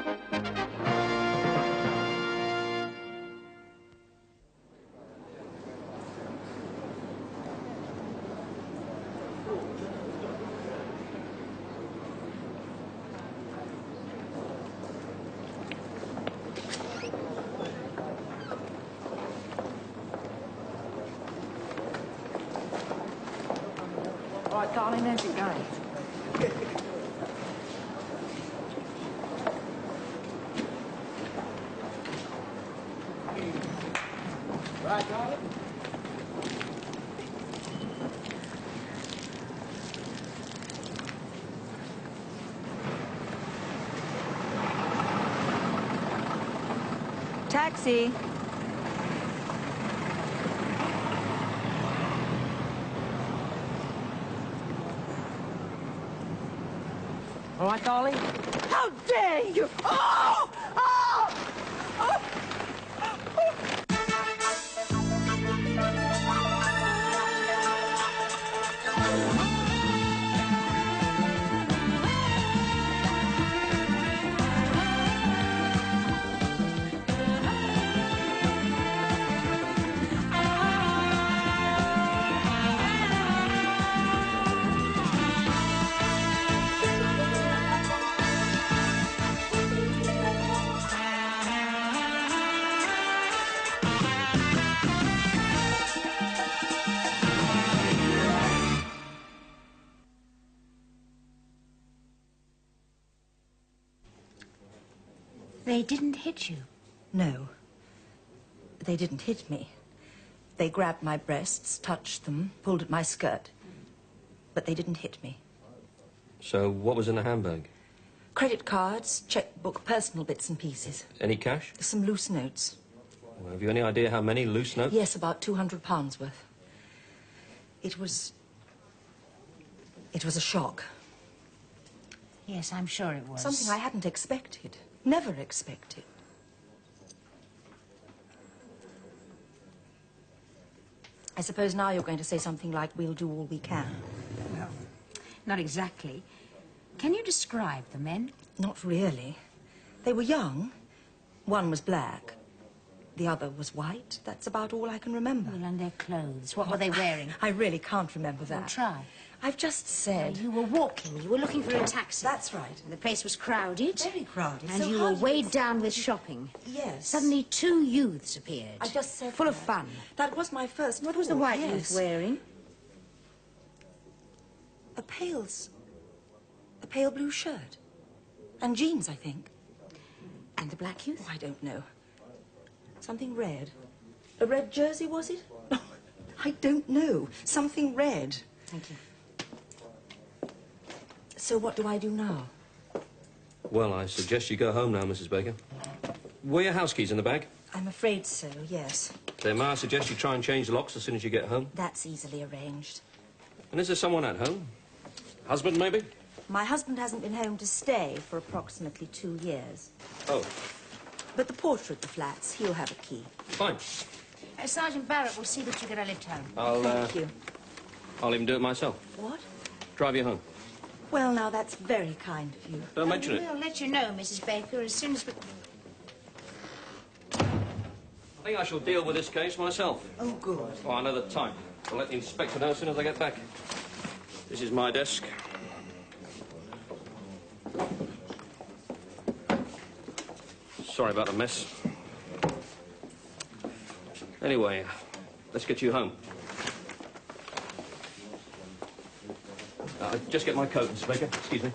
All right, darling, there's your game. Right, darling? Taxi. All right, darling? How dare you! Oh! Oh! Oh! They didn't hit you? No. They didn't hit me. They grabbed my breasts, touched them, pulled at my skirt. But they didn't hit me. So what was in the handbag? Credit cards, checkbook, personal bits and pieces. Any cash? Some loose notes. Well, have you any idea how many loose notes? Yes, about £200 worth. It was a shock. Yes, I'm sure it was. Something I hadn't expected. Never expected. I suppose now you're going to say something like, we'll do all we can. No, not exactly. Can you describe the men? Not really. They were young. One was black. The other was white. That's about all I can remember. Well, and their clothes. What were they wearing? I really can't remember that. Well, try. I've just said... You were walking. You were looking for a taxi. That's right. The place was crowded. Very crowded. And So you how were did weighed down with shopping. Yes. Suddenly 2 youths appeared. I just said full of that. fun. That was my first What was the thought, white yes. youth wearing? A pale blue shirt. And jeans, I think. And the black youth? Oh, I don't know. Something red. A red jersey, was it? Oh, I don't know. Something red. Thank you. So what do I do now? Well, I suggest you go home now, Mrs. Baker. Were your house keys in the bag? I'm afraid so, yes. Then may I suggest you try and change the locks as soon as you get home? That's easily arranged. And is there someone at home? Husband, maybe? My husband hasn't been home to stay for approximately 2 years. Oh, But the porter at the flats, he'll have a key. fine. Sergeant Barrett will see that you get a lift home. Thank you. I'll even do it myself. What? Drive you home. Well, now, that's very kind of you. Don't mention it. We'll let you know, Mrs. Baker, as soon as we... I think I shall deal with this case myself. Oh, good. Oh, I know the type. I'll let the inspector know as soon as I get back. This is my desk. Sorry about the mess. Anyway, let's get you home. Just get my coat, Mr. Baker. Excuse me.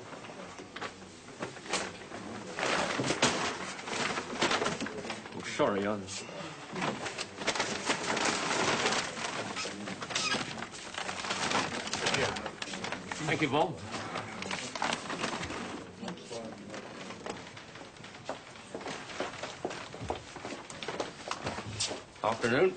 Oh, sorry, Thank you, Bob. Afternoon.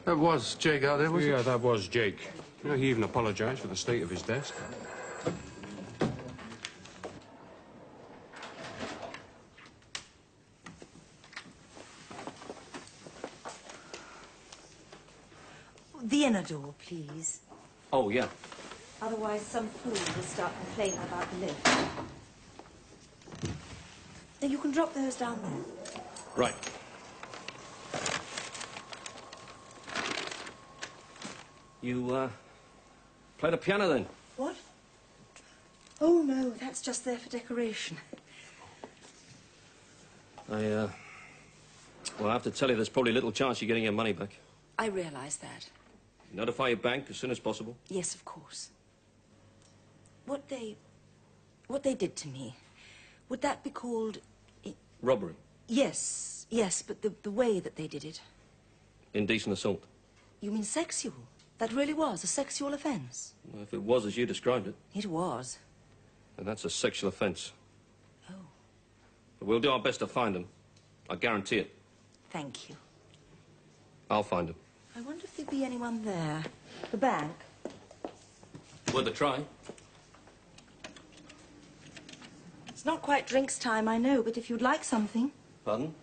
That was Jake out there, was it? Yeah, that was Jake. You know, he even apologized for the state of his desk. The inner door, please. Oh, yeah. Otherwise, some fool will start complaining about the lift. Now, you can drop those down there. Right. You, play the piano, then? What? Oh, no, that's just there for decoration. Well, I have to tell you, there's probably little chance you're getting your money back. I realise that. Notify your bank as soon as possible. Yes, of course. What they did to me, would that be called... Robbery. Yes, yes, but the way that they did it. Indecent assault. You mean sexual? That really was a sexual offence? Well, if it was as you described it, It was. then that's a sexual offence. Oh, But we'll do our best to find them. I guarantee it. thank you. I'll find them. I wonder if there'd be anyone there. The bank? Worth a try. It's not quite drinks time, I know, but if you'd like something. Pardon?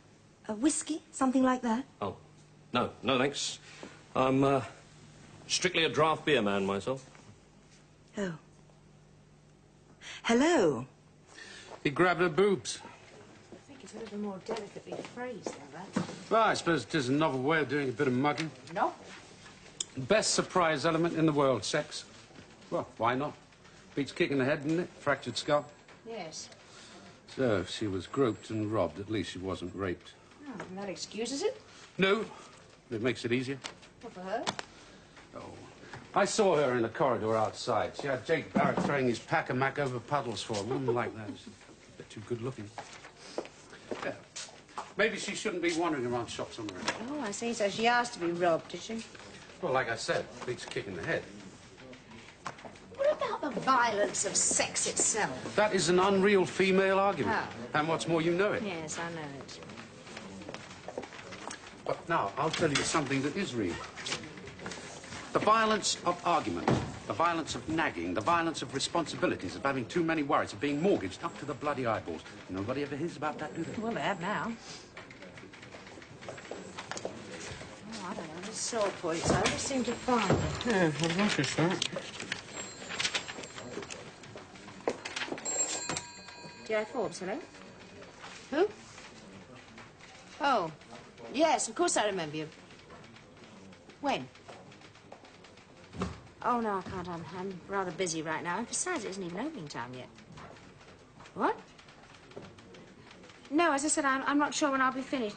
A whiskey, something like that. Oh, no, thanks. I'm, strictly a draft beer man myself. Oh. Hello. He grabbed her boobs. I think it's a little more delicately phrased than that. Well, I suppose it is a novel way of doing a bit of mugging. No? Best surprise element in the world, sex. Well, why not? Beats kick in the head, didn't it? Fractured skull. Yes. So, if she was groped and robbed, at least she wasn't raped. Oh, and that excuses it? No, it makes it easier. What for her? Oh, I saw her in the corridor outside. She had Jake Barrett throwing his pack-a-mack over puddles for her. A woman like that is a bit too good-looking. Yeah. Maybe she shouldn't be wandering around shops on her own. Oh, I see. So she asked to be robbed, did she? Well, like I said, beats a kick in the head. What about the violence of sex itself? That is an unreal female argument. Oh. And what's more, you know it. Yes, I know it. But now, I'll tell you something that is real. The violence of argument, the violence of nagging, the violence of responsibilities, of having too many worries, of being mortgaged up to the bloody eyeballs. Nobody ever hears about that, do they? Well, they have now. Oh, I don't know. This sore points. I always seem to find it. Yeah, I've noticed that. G.I. Forbes, hello? Who? Oh, yes, of course I remember you. When? Oh, no, I can't. I'm rather busy right now. And besides, it isn't even opening time yet. What? No, as I said, I'm not sure when I'll be finished.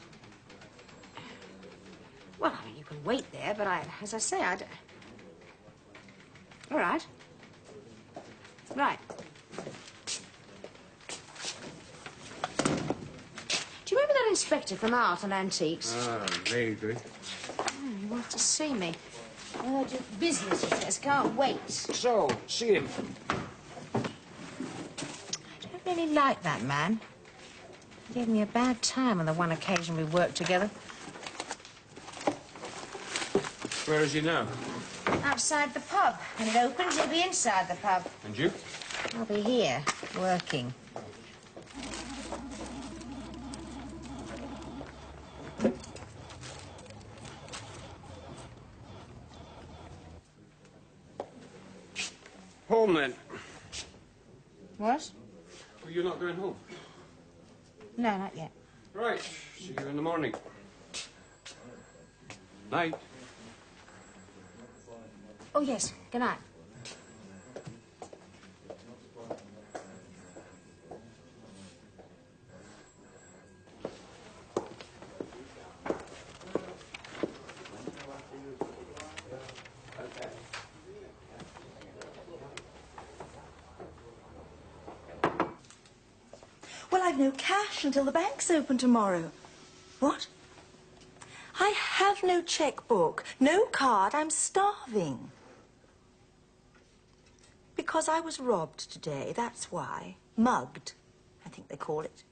Well, I mean, you can wait there, but as I say, All right. Right. Do you remember that inspector from Art and Antiques? Ah, vaguely. He wants to see me. Urgent business, he says. Can't wait. So, see him. I don't really like that man. He gave me a bad time on the one occasion we worked together. Where is he now? Outside the pub. When it opens, he'll be inside the pub. And you? I'll be here, working. Home, then. What? Well, you're not going home? No, not yet. Right. See you in the morning. Night. Oh, yes. Good night. Well, I've no cash until the bank's open tomorrow. What? I have no checkbook, no card. I'm starving. Because I was robbed today, that's why. Mugged, I think they call it.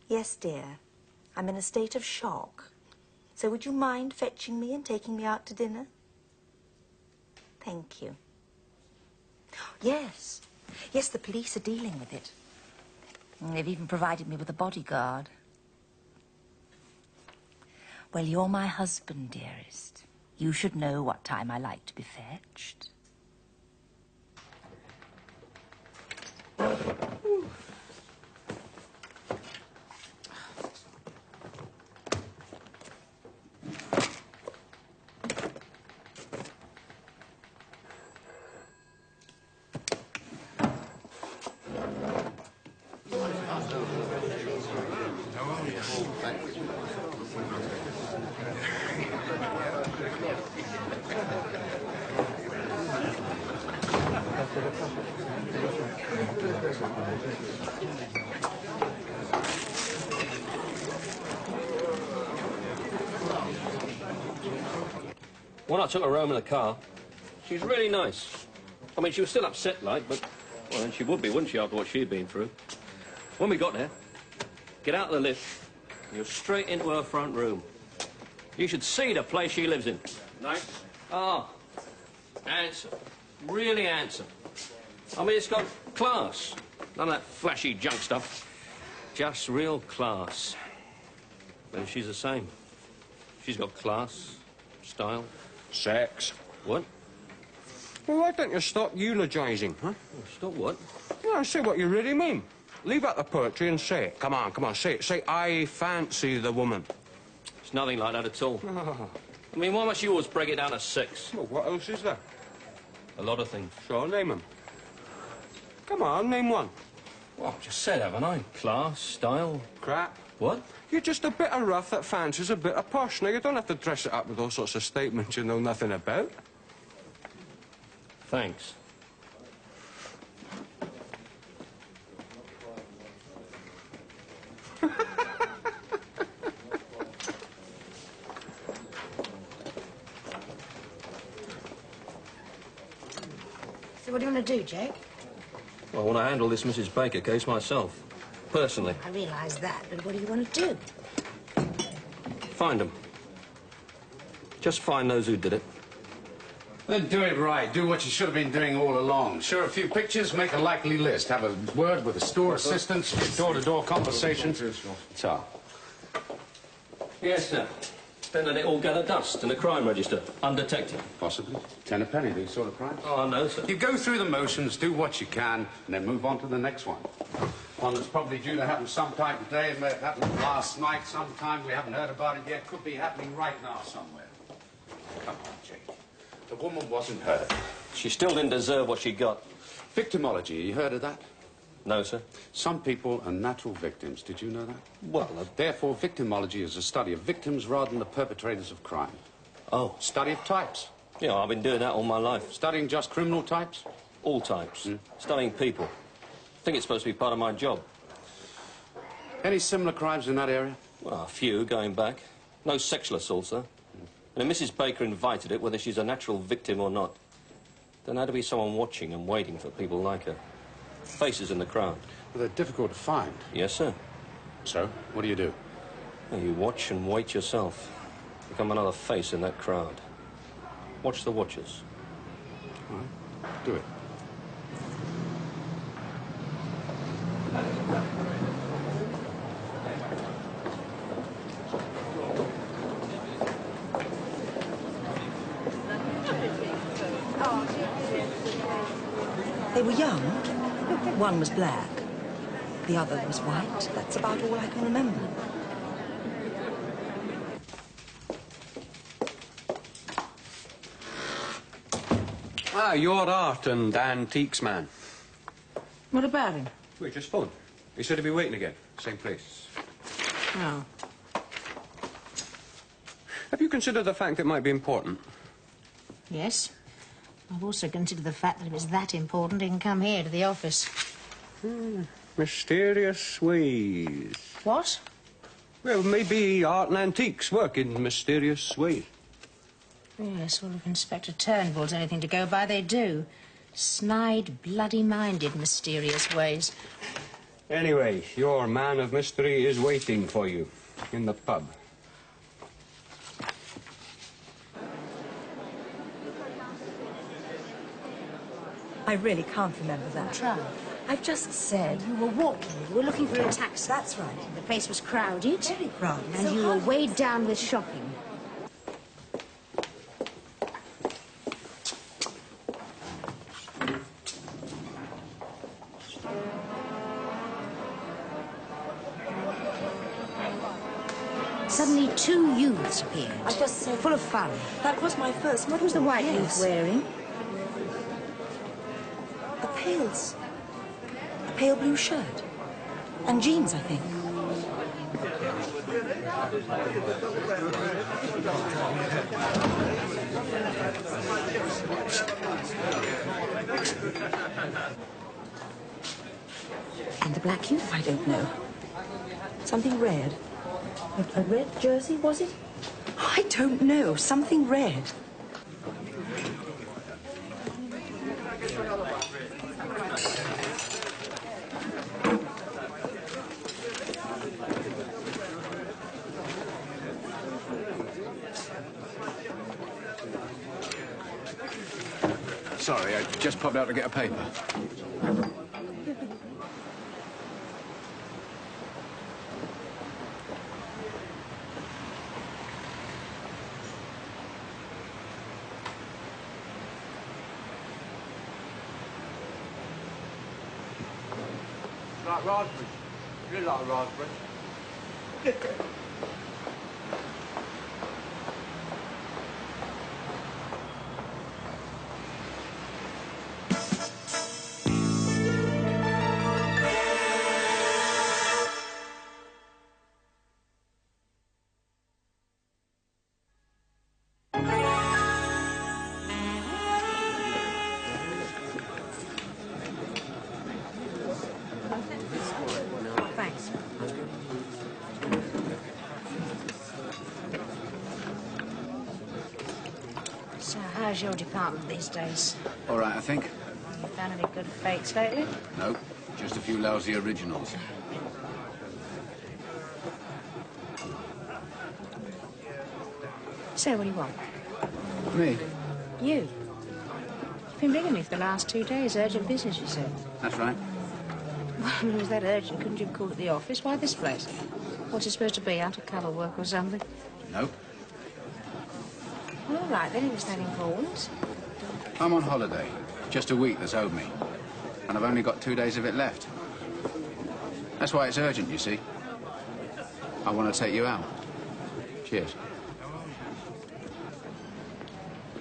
Yes, dear. I'm in a state of shock. So would you mind fetching me and taking me out to dinner? Thank you. Yes. Yes, the police are dealing with it. And they've even provided me with a bodyguard. Well, you're my husband, dearest. You should know what time I like to be fetched. When I took her home in the car, she was really nice. I mean, she was still upset, like, but, well, then she would be, wouldn't she, after what she'd been through? When we got there, get out of the lift, you're straight into her front room. You should see the place she lives in. Nice? Oh, handsome. Really handsome. I mean, it's got class. None of that flashy junk stuff. Just real class. And she's the same. She's got class, style. Sex. What? Well, why don't you stop eulogising, huh? Stop what? Yeah, say what you really mean. Leave out the poetry and say it. Come on, say it. Say, I fancy the woman. It's nothing like that at all. I mean, why must you always break it down to 6? Well, what else is there? A lot of things. Sure, name them. Come on, name one. Well, I've just said, haven't I? Class, style. Crap. What? You're just a bit of rough that fancies a bit of posh. Now, you don't have to dress it up with all sorts of statements you know nothing about. Thanks. So what do you want to do, Jake? Well, I want to handle this Mrs. Baker case myself. Personally. I realise that, but what do you want to do? Find them. Just find those who did it. Then do it right. Do what you should have been doing all along. Show a few pictures, make a likely list. Have a word with the store assistants, door-to-door conversation. So. Yes, sir. Then let it all gather dust in a crime register, undetected. Possibly. 10 a penny, these sort of crimes. Oh, no, sir. You go through the motions, do what you can, and then move on to the next one. One that's probably due to happen sometime today. It may have happened last night sometime. We haven't heard about it yet. Could be happening right now somewhere. Come on, Jake. The woman wasn't hurt. She still didn't deserve what she got. Victimology, you heard of that? No, sir. Some people are natural victims. Did you know that? Well, Therefore, victimology is a study of victims rather than the perpetrators of crime. Oh. Study of types. Yeah, I've been doing that all my life. Studying just criminal types? All types. Studying people. I think it's supposed to be part of my job. Any similar crimes in that area? Well, a few going back. No sexual assaults, though. And if Mrs. Baker invited it, whether she's a natural victim or not, then there'd be someone watching and waiting for people like her. Faces in the crowd. Well, they're difficult to find. Yes, sir. So, what do? Well, you watch and wait yourself. Become another face in that crowd. Watch the watchers. All right. Do it. They were young. One was black. The other was white. That's about all I can remember. Ah, your art and antiques man. What about him? We just phoned. He said he'd be waiting again. Same place. Oh. Have you considered the fact it might be important? Yes. I've also considered the fact that if it's that important, he can come here to the office. Mysterious ways. What? Well, maybe art and antiques work in mysterious ways. Yes, well, if Inspector Turnbull's anything to go by, they do. Snide, bloody-minded, mysterious ways. Anyway, your man of mystery is waiting for you in the pub. I really can't remember that. Try. I've just said... You were walking. You were looking for a taxi. That's right. The place was crowded. Very crowded. And So you were hard. weighed down with shopping. Suddenly, two youths appeared. I just said... Full of fun. That was my first... What was the white youth wearing? A pales. A pale blue shirt. And jeans, I think. And the black youth? I don't know. Something red. A red jersey, was it? I don't know. Something red. Sorry, I just popped out to get a paper. Like raspberries. You like raspberries. Thanks. So, how's your department these days? All right, I think. You found any good fakes lately? No, just a few lousy originals. So, what do you want? Me? You. You've been ringing me for the last 2 days. Urgent business, you said. That's right. Well, if it was that urgent, couldn't you have called at the office? Why this place? What's it supposed to be, out-of-colour work or something? Nope. Well, all right, then, if it's that important. I'm on holiday. Just a week that's owed me. And I've only got 2 days of it left. That's why it's urgent, you see. I want to take you out. Cheers.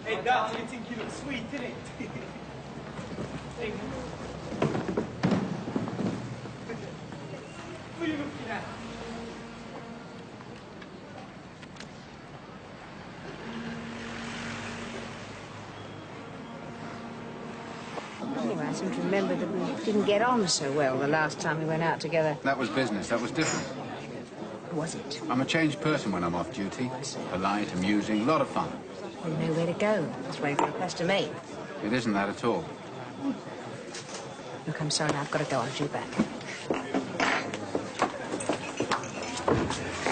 Hey, darling, you think you look sweet, innit? Hey. What are you looking at? Anyway, I seem to remember that we didn't get on so well the last time we went out together. That was business. That was different. Was it? I'm a changed person when I'm off duty. Polite, amusing, a lot of fun. You know where to go. That's why you've got a to me. It isn't that at all. Look, I'm sorry, now I've got to go. I'm due back.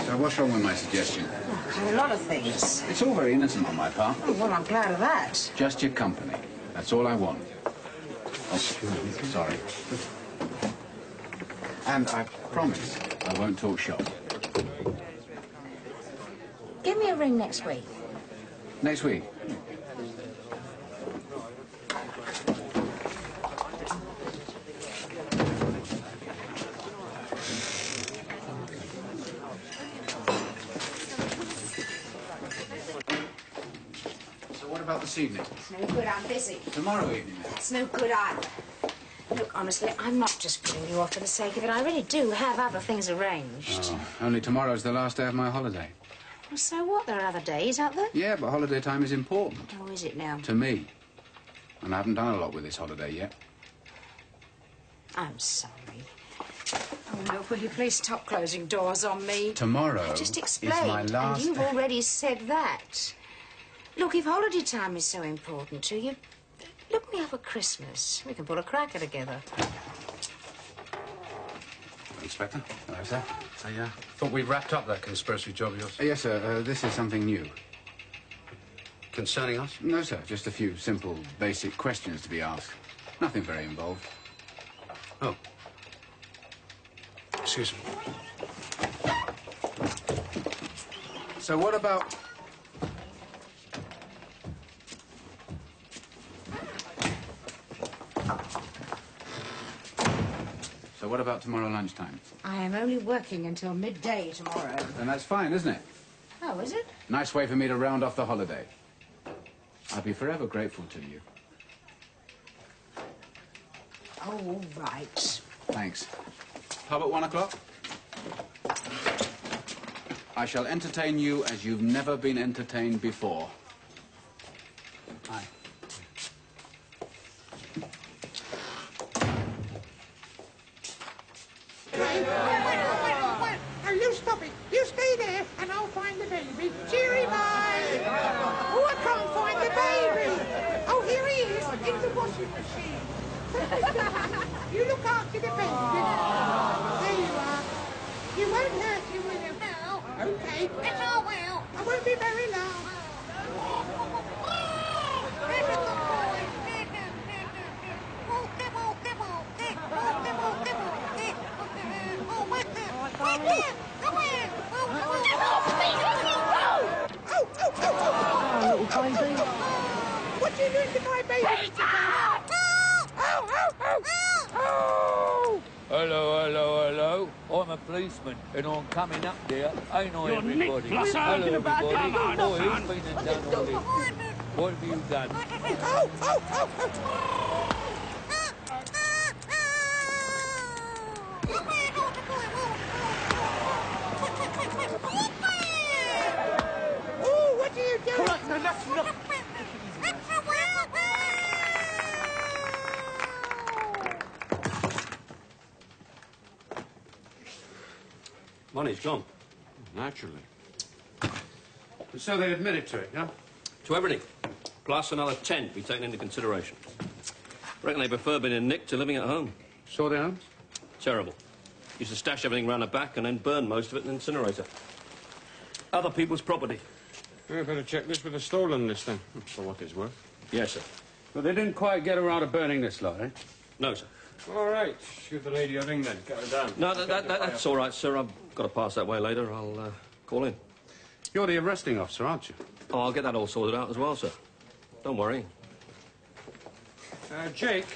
So what's wrong with my suggestion? Oh, a lot of things. It's all very innocent on my part. Oh, well, I'm glad of that. Just your company. That's all I want. Oh, sorry. And I promise I won't talk shop. Give me a ring next week. Next week. So what about this evening? It's no good, I'm busy. Tomorrow evening, then? It's no good either. Look, honestly, I'm not just putting you off for the sake of it. I really do have other things arranged. Oh, only tomorrow's the last day of my holiday. Well, so what? There are other days, aren't there? Yeah, but holiday time is important. Oh, is it now? To me. And I haven't done a lot with this holiday yet. I'm sorry. Oh, look, will you please stop closing doors on me? Tomorrow I just is explained, my last and you've day. already said that. Look, if holiday time is so important to you, look me up at Christmas. We can pull a cracker together. Inspector, hello, sir. I thought we wrapped up that conspiracy job of yours. Yes, sir. This is something new. Concerning us? No, sir. Just a few simple, basic questions to be asked. Nothing very involved. Oh. Excuse me. So what about... So what about tomorrow lunchtime? I am only working until midday tomorrow. Then that's fine, isn't it? Oh, is it? Nice way for me to round off the holiday. I'll be forever grateful to you. Oh, all right. Thanks. How about 1 o'clock? I shall entertain you as you've never been entertained before. Aye. Now, you stop it. You stay there, and I'll find the baby. Cheery bye. Oh, I can't find the baby. Oh, here he is, in the washing machine. You look after the baby. There you are. You won't hurt him, will you? No. Okay. Yes, I will. I won't be very long. What are you doing to my baby, Mr. Barrett? Hello, hello, hello. I'm a policeman, and I'm coming up there. Ain't I, everybody? Hello, everybody. Oh, he's been and done all this. What have you done? Oh, what are you doing? All right, no, that's enough. Money's gone. Naturally. So they admitted to it, yeah? To everything. Plus another 10 to be taken into consideration. Reckon they prefer being in Nick to living at home. Saw their homes? Terrible. Used to stash everything round the back and then burn most of it in an incinerator. Other people's property. Yeah, better check this with a stolen list then, for what it's worth. Yes, sir. Well, they didn't quite get around to burning this lot, eh? No, sir. All right, give the lady a ring then. Get her down. No, that's all right, sir. I've got to pass that way later. I'll call in. You're the arresting officer, aren't you? Oh, I'll get that all sorted out as well, sir. Don't worry. Jake.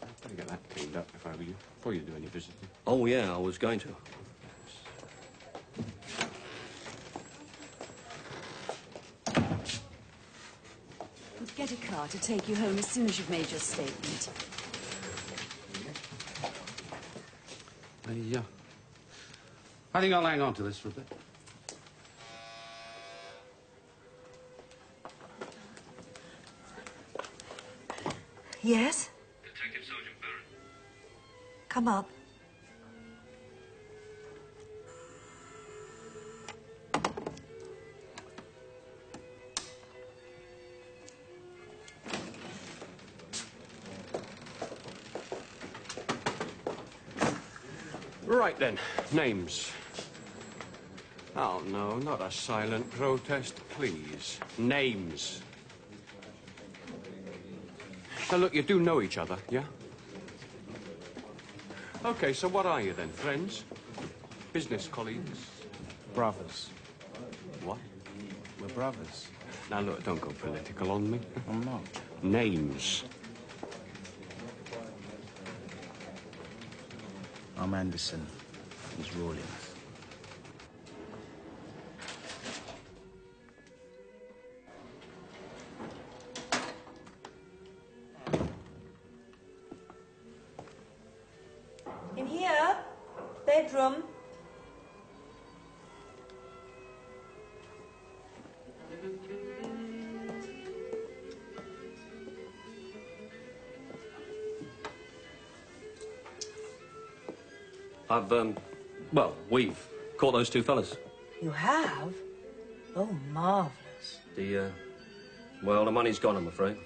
I'd better get that cleaned up if I were you, before you do any visiting. Oh, yeah, I was going to. Get a car to take you home as soon as you've made your statement. I think I'll hang on to this for a bit. Yes? Detective Sergeant Barrett. Come up. Right then, names. Oh, no, not a silent protest, please. Names. Now, look, you do know each other, yeah? Okay, so what are you then? Friends? Business colleagues? Brothers. What? We're brothers. Now, look, don't go political on me. I'm not. Names. I'm Anderson. He's Rawlins. In here. Bedroom. Well, we've caught those two fellas. You have? Oh, marvellous. Well, the money's gone, I'm afraid.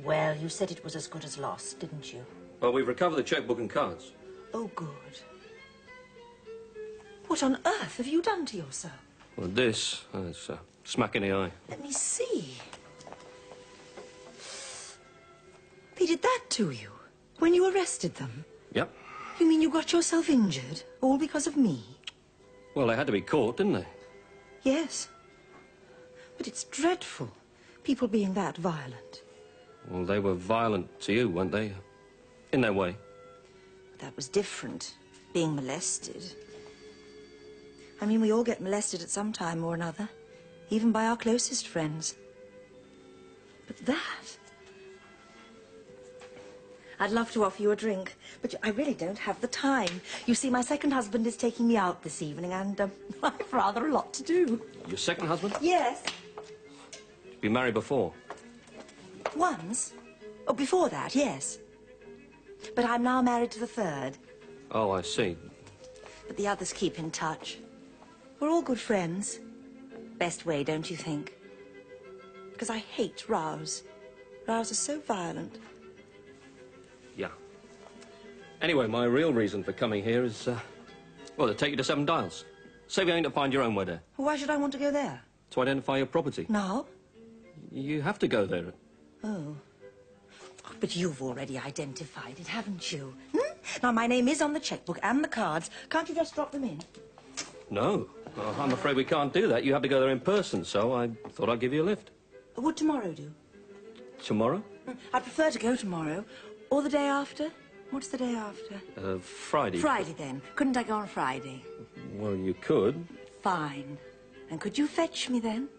Well, you said it was as good as lost, didn't you? Well, we've recovered the checkbook and cards. Oh, good. What on earth have you done to yourself? Well, this, it's a smack in the eye. Let me see. Peter. did that to you? When you arrested them? Yep. You mean you got yourself injured? All because of me? Well, they had to be caught, didn't they? Yes. But it's dreadful, people being that violent. Well, they were violent to you, weren't they? In their way. That was different, being molested. I mean, we all get molested at some time or another, even by our closest friends. But that... I'd love to offer you a drink, but I really don't have the time. You see, my second husband is taking me out this evening, and I've rather a lot to do. Your second husband? Yes. You've been married before? Once. Oh, before that, yes. But I'm now married to the third. Oh, I see. But the others keep in touch. We're all good friends. Best way, don't you think? Because I hate rows. Rows are so violent. Yeah. Anyway, my real reason for coming here is, well, to take you to Seven Dials. Save you having to find your own way there. Why should I want to go there? To identify your property. No. You have to go there. Oh. But you've already identified it, haven't you? Hmm? Now, my name is on the checkbook and the cards. Can't you just drop them in? No. Well, I'm afraid we can't do that. You have to go there in person, so I thought I'd give you a lift. Would tomorrow do? Tomorrow? I'd prefer to go tomorrow. Or the day after? What's the day after? Friday. Friday, then. Couldn't I go on Friday? Well, you could. Fine. And could you fetch me then?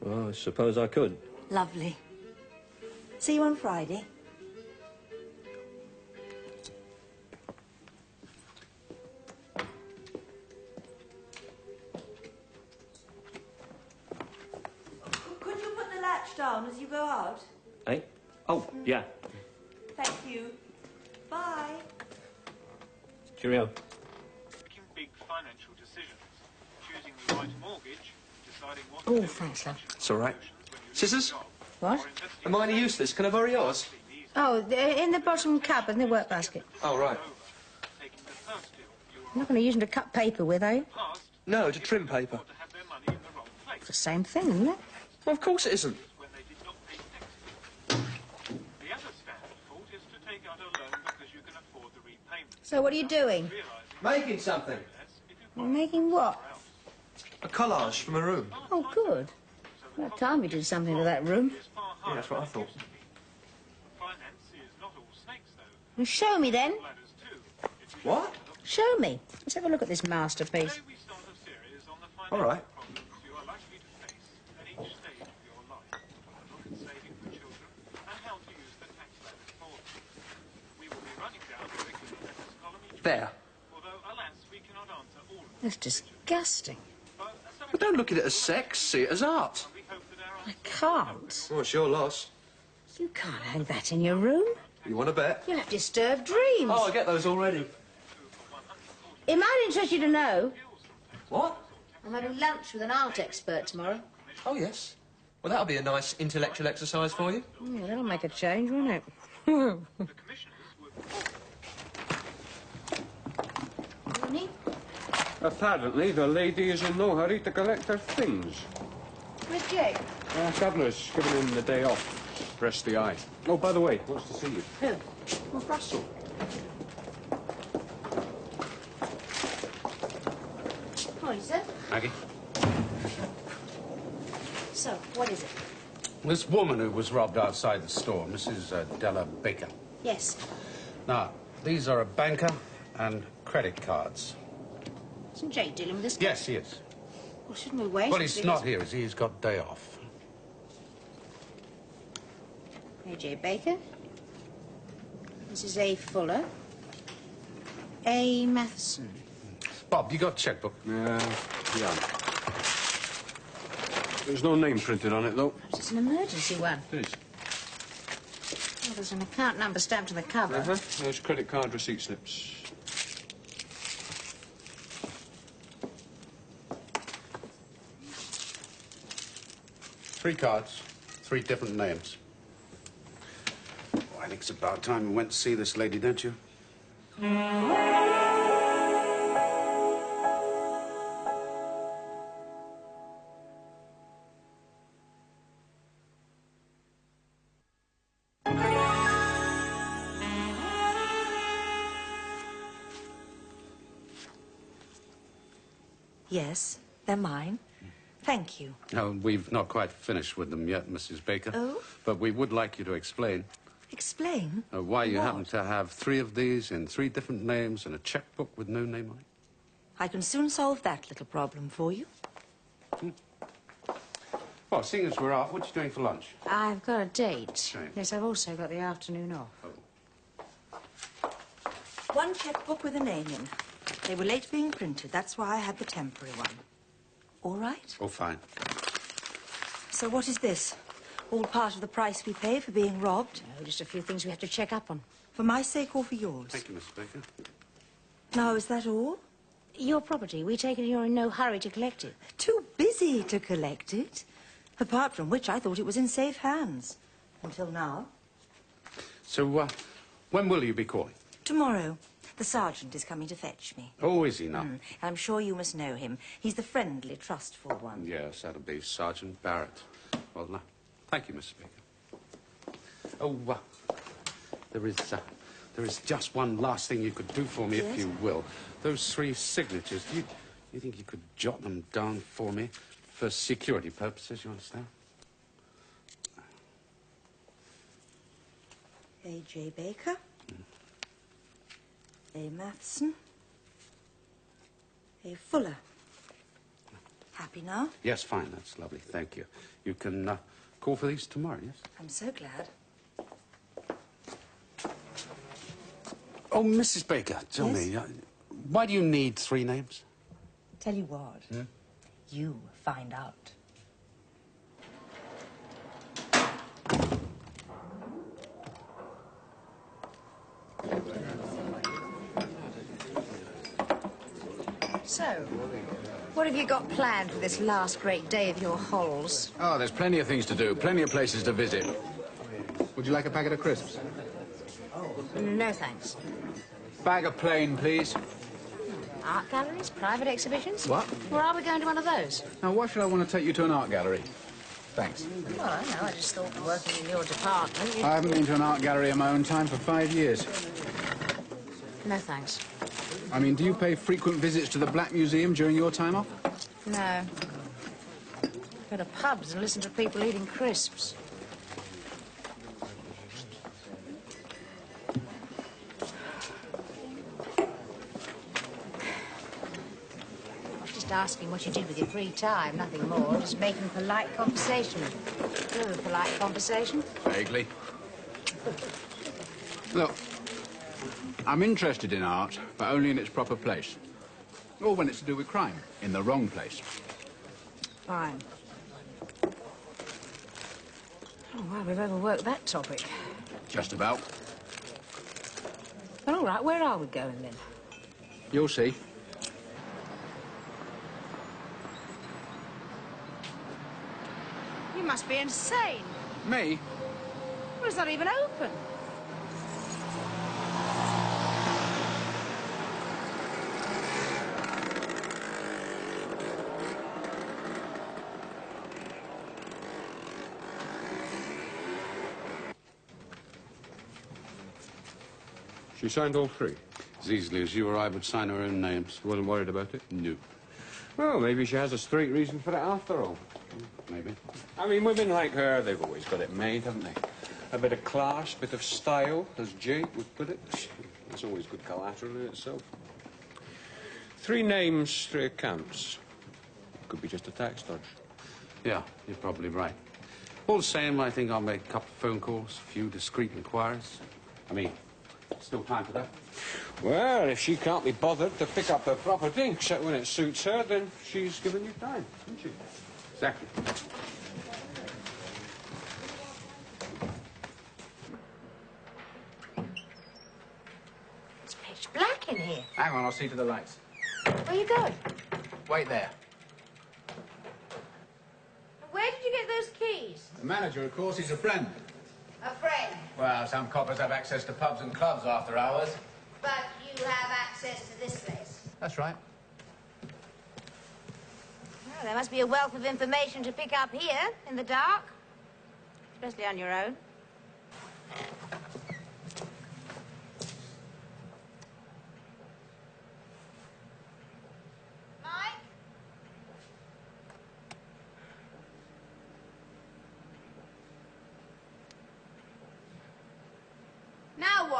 Well, I suppose I could. Lovely. See you on Friday. Could you put the latch down as you go out? Eh? Oh, yeah. Thank you. Bye. Cheerio. Making big financial decisions, choosing the right mortgage, deciding what Oh, thanks, love. It's all right. Scissors? What? Am I any use this? Can I borrow yours? Oh, they're in the bottom cupboard in the work basket. Oh, right. I'm not going to use them to cut paper with, are you? No, to trim paper. It's the same thing, isn't it? Well, of course it isn't. So what are you doing? Making something. You're making what? A collage from a room. Oh, good. About time you did something to that room. Yeah, that's what I thought. Well, show me, then. What? Show me. Let's have a look at this masterpiece. All right. There. That's disgusting. But don't look at it as sex, see it as art. I can't. Well, it's your loss. You can't hang that in your room. You want to bet? You'll have disturbed dreams. Oh, I get those already. It might interest you to know. What? I'm having lunch with an art expert tomorrow. Oh, yes. Well, that'll be a nice intellectual exercise for you. Yeah, that'll make a change, won't it? Morning. Apparently, the lady is in no hurry to collect her things. Where's Jake? Governor's giving him the day off. Rest the eye. Oh, by the way, wants to see you. Who? Well, Russell. Morning, sir. Maggie? So, what is it? This woman who was robbed outside the store, Mrs. Della Baker. Yes. Now, these are a banker and credit cards. Isn't Jake dealing with this? Yes, he is. Well, shouldn't we wait? Well, he's not here, is he? He's got day off. A.J. Baker. Mrs. A. Fuller. A. Matheson. Bob, you got checkbook? Yeah. There's no name printed on it, though. Perhaps it's an emergency one. It is. Well, there's an account number stamped on the cover. Uh-huh. Those credit card receipt slips. Three cards, three different names. Oh, I think it's about time we went to see this lady, don't you? Yes, they're mine. Thank you. We've not quite finished with them yet, Mrs. Baker. Oh? But we would like you to explain Explain? why you What? happen to have 3 of these in 3 different names and a checkbook with no name on it. I can soon solve that little problem for you. Well, seeing as we're out, what are you doing for lunch? I've got a date. Shame. Yes, I've also got the afternoon off. One checkbook with a name in. They were late being printed. That's why I had the temporary one. All right? Oh, fine. So what is this? All part of the price we pay for being robbed? No, just a few things we have to check up on. For my sake or for yours? Thank you, Mrs. Baker. Now, is that all? Your property. We take it you're in no hurry to collect it. Too busy to collect it. Apart from which, I thought it was in safe hands. Until now. So, when will you be calling? Tomorrow. The sergeant is coming to fetch me. Oh, is he now? I'm sure you must know him. He's the friendly, trustful one. Yes, that'll be Sergeant Barrett. Well, thank you, Mrs. Baker. Oh, there is just one last thing you could do for me, if you will. Those 3 signatures, do you think you could jot them down for me? For security purposes, you understand? A.J. Baker. A. Matheson. A. Fuller. Happy now? Yes, fine. That's lovely. Thank you. You can call for these tomorrow, yes? I'm so glad. Oh, Mrs. Baker, tell me, why do you need 3 names? Tell you what. You find out. So, what have you got planned for this last great day of your holes? Oh, there's plenty of things to do, plenty of places to visit. Would you like a packet of crisps? No, thanks. Bag of plain, please. Art galleries? Private exhibitions? What? Or are we going to one of those? Now, why should I want to take you to an art gallery? Thanks. Well, I know. I just thought working in your department... I haven't been to an art gallery in my own time for 5 years. No, thanks. I mean, do you pay frequent visits to the Black Museum during your time off? No. Go to pubs and listen to people eating crisps. Asking what you did with your free time, nothing more. Just making polite conversation. You have a polite conversation? Vaguely. Look, I'm interested in art, but only in its proper place. Or when it's to do with crime, in the wrong place. Fine. Oh, well, we've overworked that topic. Just about. Well, all right, where are we going then? You'll see. You must be insane. Me? Well, it's not even open. She signed all 3. As easily as you or I would sign our own names. You wasn't worried about it? No. Well, maybe she has a straight reason for it after all. Maybe. I mean, women like her, they've always got it made, haven't they? A bit of class, bit of style, as Jake would put it. That's always good collateral in itself. 3 names, 3 accounts. Could be just a tax dodge. Yeah, you're probably right. All the same, I think I'll make a couple of phone calls, a few discreet inquiries. I mean, still time for that? Well, if she can't be bothered to pick up her property, except when it suits her, then she's given you time, isn't she? Exactly. It's pitch black in here. Hang on, I'll see to the lights. Where are you going? Wait there. Where did you get those keys? The manager, of course, he's a friend. A friend. Well, some coppers have access to pubs and clubs after hours. But you have access to this place. That's right. Well, there must be a wealth of information to pick up here, in the dark. Especially on your own. Mike?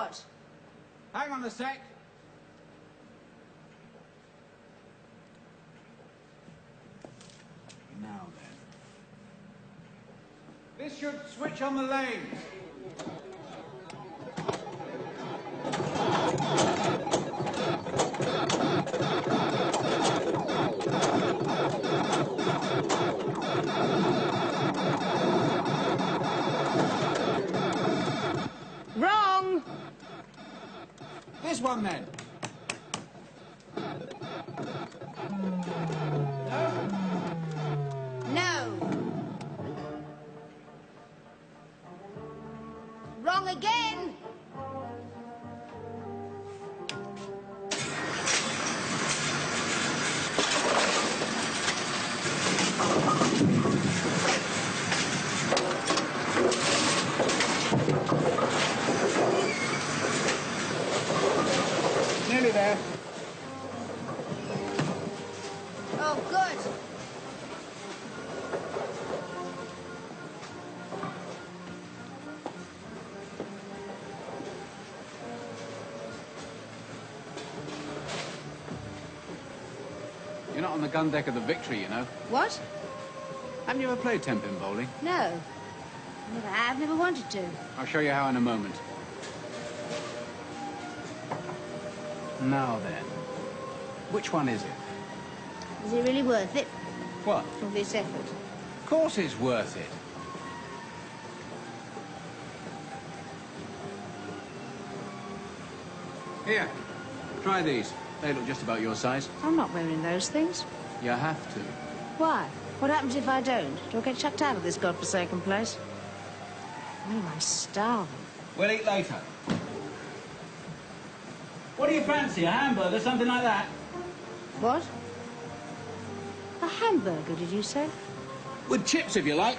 What? Hang on a sec. Now then. This should switch on the lanes. Wrong! This one then. No. Wrong again. Nearly there. Oh, good. You're not on the gun deck of the Victory, you know. What? Haven't you ever played 10-pin bowling? No. Never have, never wanted to. I'll show you how in a moment. Now then, which one is it? Is it really worth it? What? All this effort? Of course it's worth it. Here, try these. They look just about your size. I'm not wearing those things. You have to. Why? What happens if I don't? Do I get chucked out of this godforsaken place? Oh, I'm starving. We'll eat later. What do you fancy? A hamburger, something like that? What? A hamburger, did you say? With chips, if you like.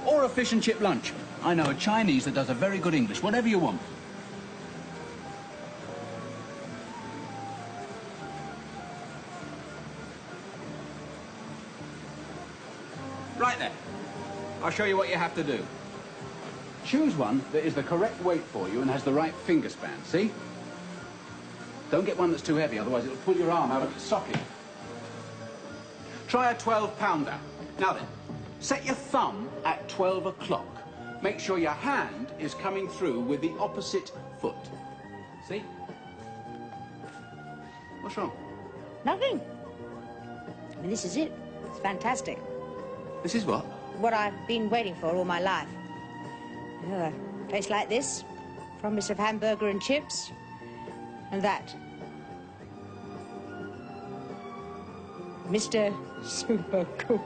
Or a fish and chip lunch. I know a Chinese that does a very good English. Whatever you want. Right there. I'll show you what you have to do. Choose one that is the correct weight for you and has the right finger span, see? Don't get one that's too heavy, otherwise it'll pull your arm out of its socket. Try a 12-pounder. Now then, set your thumb at 12 o'clock. Make sure your hand is coming through with the opposite foot. See? What's wrong? Nothing. I mean, this is it. It's fantastic. This is what? What I've been waiting for all my life. A place like this, promise of hamburger and chips, and that. Mr. Super Cool.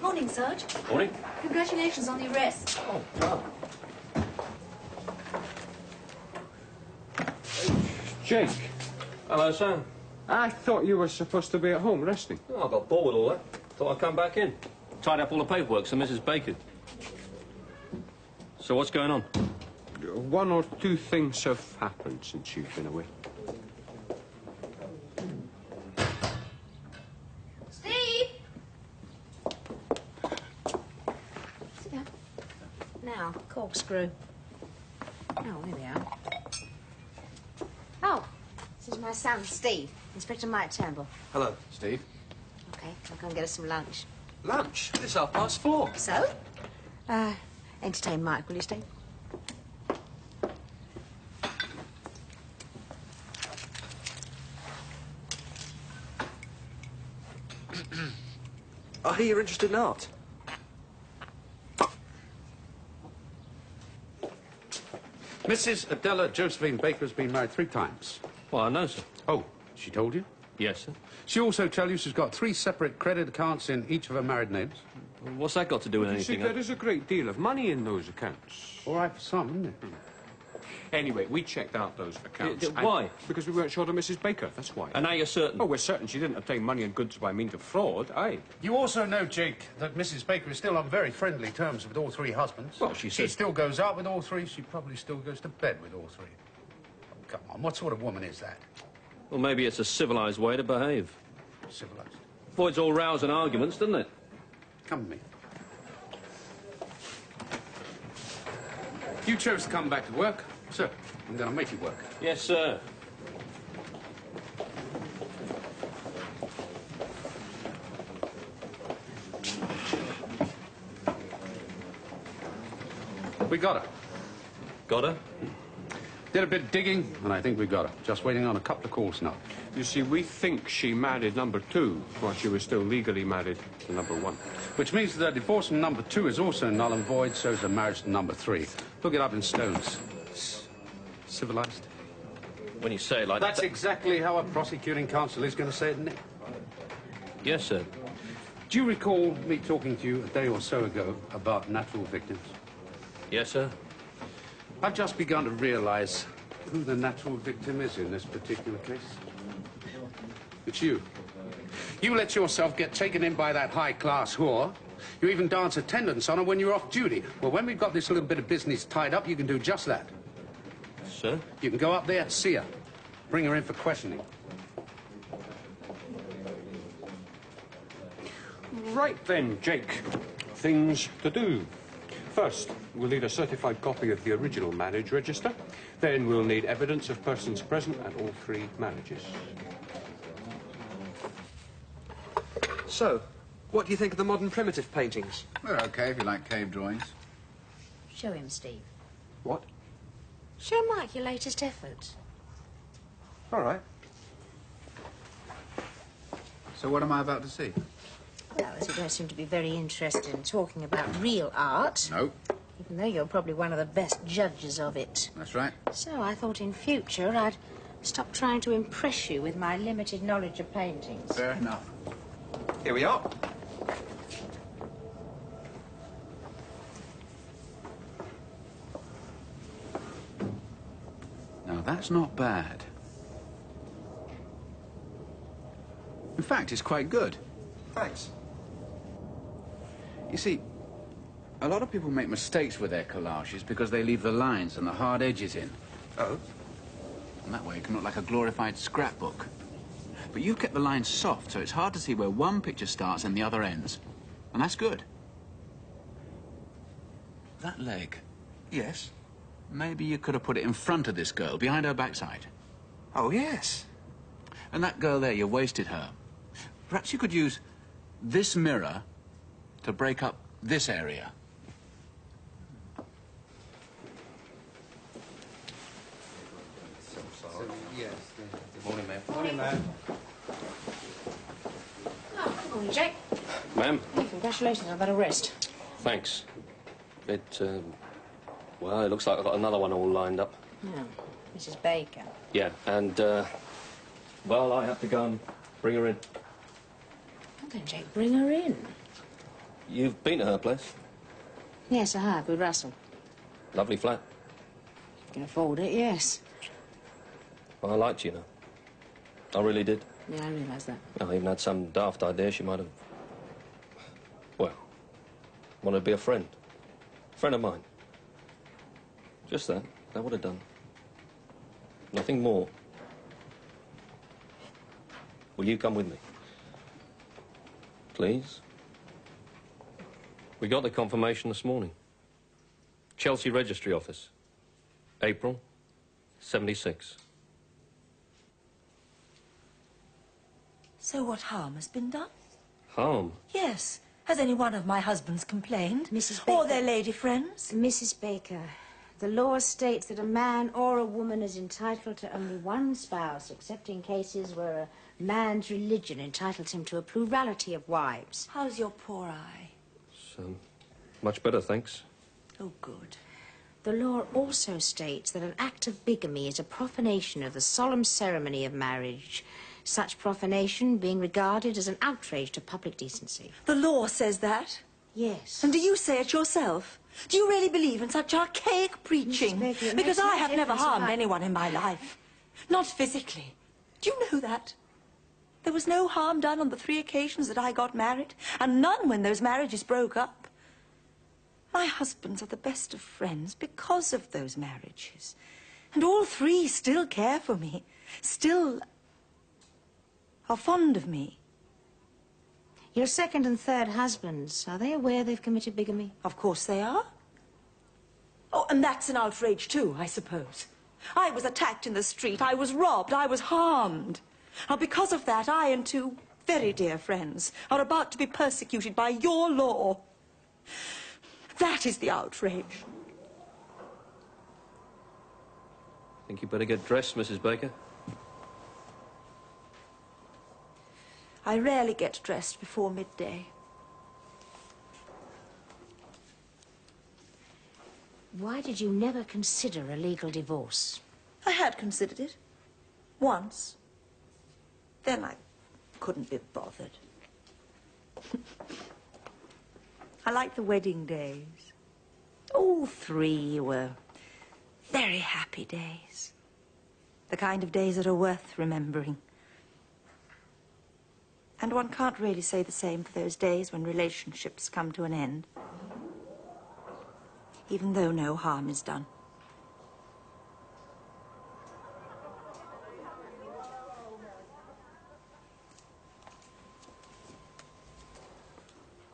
Morning, Sarge. Morning. Congratulations on the arrest. Oh, wow. Jake, Hello, Sam. I thought you were supposed to be at home resting. Oh, I got bored with all that. Thought I'd come back in. Tied up all the paperwork for Mrs. Baker. So what's going on? One or two things have happened since you've been away. Steve! Sit down. Now, corkscrew. Oh, here we are. Oh, this is my son, Steve. Inspector Mike Turnbull. Hello. Steve? Okay, I'll go and get us some lunch. Lunch? It's 4:30. So? Entertain Mike, will you, Steve? I hear you're interested in art. Mrs. Adela Josephine Baker's been married 3 times. Well, I know, sir. Oh, she told you? Yes, sir. She also tell you she's got 3 separate credit accounts in each of her married names? What's that got to do with You see, anything? there is a great deal of money in those accounts. All right for some, isn't it? Anyway, we checked out those accounts. Why? Because we weren't sure of Mrs. Baker, that's why. And now you're certain? Oh, we're certain she didn't obtain money and goods by means of fraud, aye. You also know, Jake, that Mrs. Baker is still on very friendly terms with all three husbands. Well, she still goes out with all three. She probably still goes to bed with all three. Oh, come on, what sort of woman is that? Well, maybe it's a civilised way to behave. Civilised? Avoids all rows and arguments, doesn't it? Come with me. You chose to come back to work, so I'm going to make you work. Yes, sir. We got her. Got her? Did a bit of digging, and I think we got her. Just waiting on a couple of calls now. You see, we think she married number 2 while she was still legally married to number 1. Which means that the divorce from number 2 is also null and void, so is the marriage to number 3. Look it up in stones. Civilized? When you say it like That's that... exactly how a prosecuting counsel is going to say it, isn't it? Yes, sir. Do you recall me talking to you a day or so ago about natural victims? Yes, sir. I've just begun to realize who the natural victim is in this particular case. It's you. You let yourself get taken in by that high-class whore. You even dance attendance on her when you're off duty. Well, when we've got this little bit of business tied up, you can do just that. Sir? You can go up there, see her, bring her in for questioning. Right then, Jake. Things to do. First, we'll need a certified copy of the original marriage register. Then we'll need evidence of persons present at all 3 marriages. So, what do you think of the modern primitive paintings? They're okay if you like cave drawings. Show him, Steve. What? Show Mike your latest effort. All right. So what am I about to see? Well, as you don't seem to be very interested in talking about real art. Nope. Even though you're probably one of the best judges of it. That's right. So I thought in future I'd stop trying to impress you with my limited knowledge of paintings. Fair enough. Here we are. Now, that's not bad. In fact, it's quite good. Thanks. You see, a lot of people make mistakes with their collages because they leave the lines and the hard edges in. Oh? And that way it can look like a glorified scrapbook. But you've kept the lines soft, so it's hard to see where one picture starts and the other ends. And that's good. That leg. Yes. Maybe you could have put it in front of this girl, behind her backside. Oh, yes. And that girl there, you wasted her. Perhaps you could use this mirror to break up this area. Morning, ma'am. Morning, ma'am. Oh, good morning, Jake. Ma'am? Hey, congratulations on that arrest. Thanks. Well, it looks like I've got another one all lined up. Oh, Mrs. Baker. Yeah, and, well, I have to go and bring her in. Well, then, Jake, bring her in. You've been to her place? Yes, I have, with Russell. Lovely flat. You can afford it, yes. Well, I liked you, know. I really did. Yeah, I realise that. I even had some daft idea she might have... Well, wanted to be a friend. Friend of mine. Just that. That would have done. Nothing more. Will you come with me? Please? We got the confirmation this morning. Chelsea Registry Office. April 76. So what harm has been done? Harm? Yes. Has any one of my husbands complained? Mrs. Or Baker. their lady friends? Mrs. Baker, the law states that a man or a woman is entitled to only one spouse, except in cases where a man's religion entitles him to a plurality of wives. How's your poor eye? So, much better, thanks. Oh, good. The law also states that an act of bigamy is a profanation of the solemn ceremony of marriage, such profanation being regarded as an outrage to public decency. The law says that? Yes. And do you say it yourself? Do you really believe in such archaic preaching? Mrs. Baker, it Because makes no I have never difference if harmed I- anyone in my life. Not physically. Do you know that? There was no harm done on the 3 occasions that I got married, and none when those marriages broke up. My husbands are the best of friends because of those marriages. And all 3 still care for me, still are fond of me. Your second and third husbands, are they aware they've committed bigamy? Of course they are. Oh, and that's an outrage too, I suppose. I was attacked in the street, I was robbed, I was harmed. Now, because of that, I and 2 very dear friends are about to be persecuted by your law. That is the outrage. I think you'd better get dressed, Mrs. Baker. I rarely get dressed before midday. Why did you never consider a legal divorce? I had considered it. Once. Then I couldn't be bothered. I like the wedding days. All 3 were very happy days. The kind of days that are worth remembering. And one can't really say the same for those days when relationships come to an end. Even though no harm is done.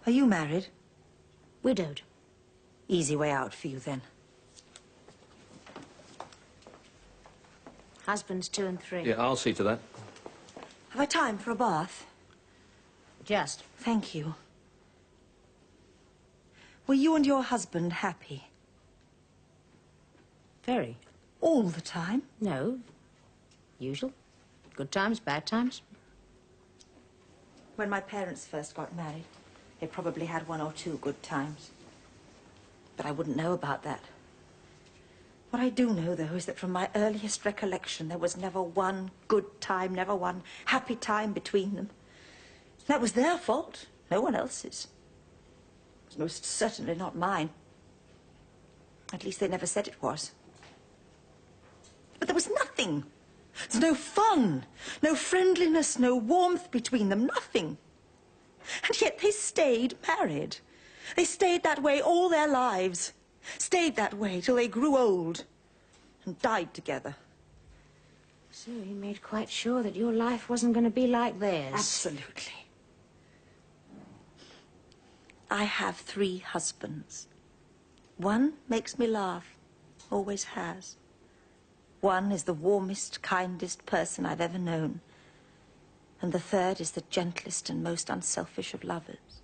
Are you married? Widowed. Easy way out for you, then. Husbands 2 and 3. Yeah, I'll see to that. Have I time for a bath? Just. Thank you. Were you and your husband happy? Very. All the time? No. Usual. Good times, bad times. When my parents first got married, they probably had 1 or 2 good times. But I wouldn't know about that. What I do know, though, is that from my earliest recollection, there was never one good time, never one happy time between them. That was their fault, no one else's. It was most certainly not mine. At least they never said it was. But there was nothing. There's no fun, no friendliness, no warmth between them, nothing. And yet they stayed married. They stayed that way all their lives. Stayed that way till they grew old and died together. So you made quite sure that your life wasn't going to be like theirs? Absolutely. I have 3 husbands. One makes me laugh, always has. One is the warmest, kindest person I've ever known. And the third is the gentlest and most unselfish of lovers.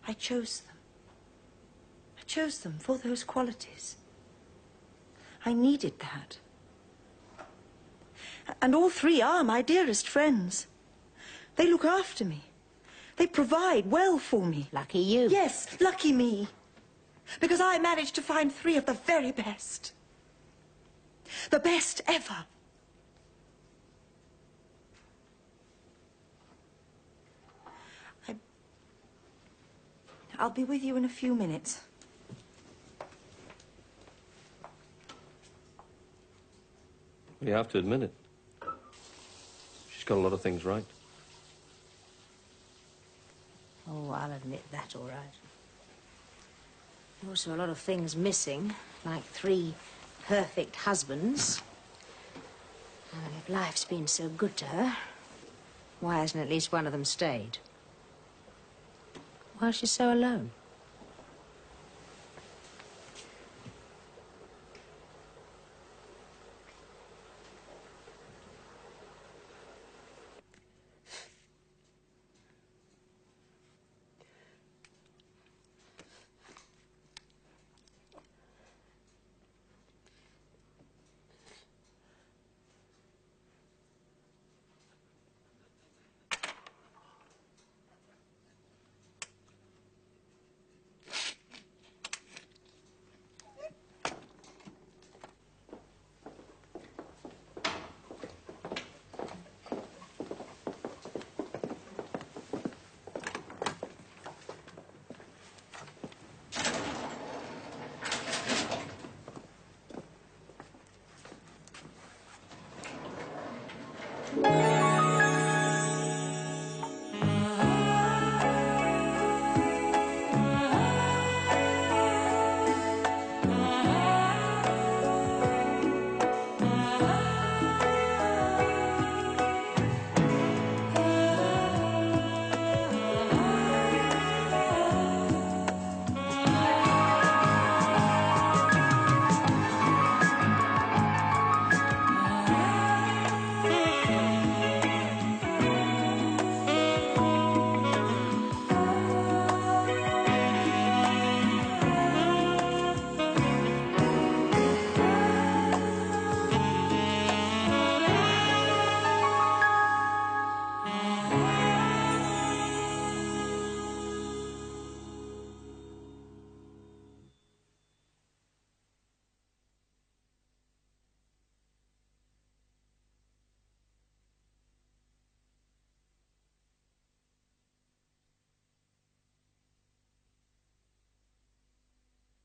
I chose them. I chose them for those qualities. I needed that. And all 3 are my dearest friends. They look after me. They provide well for me. Lucky you. Yes, lucky me. Because I managed to find 3 of the very best. The best ever. I'll be with you in a few minutes. You have to admit it. She's got a lot of things right. Oh, I'll admit that, all right. Also a lot of things missing, like 3 perfect husbands. And if life's been so good to her, why hasn't at least one of them stayed? Why is she so alone? Bye.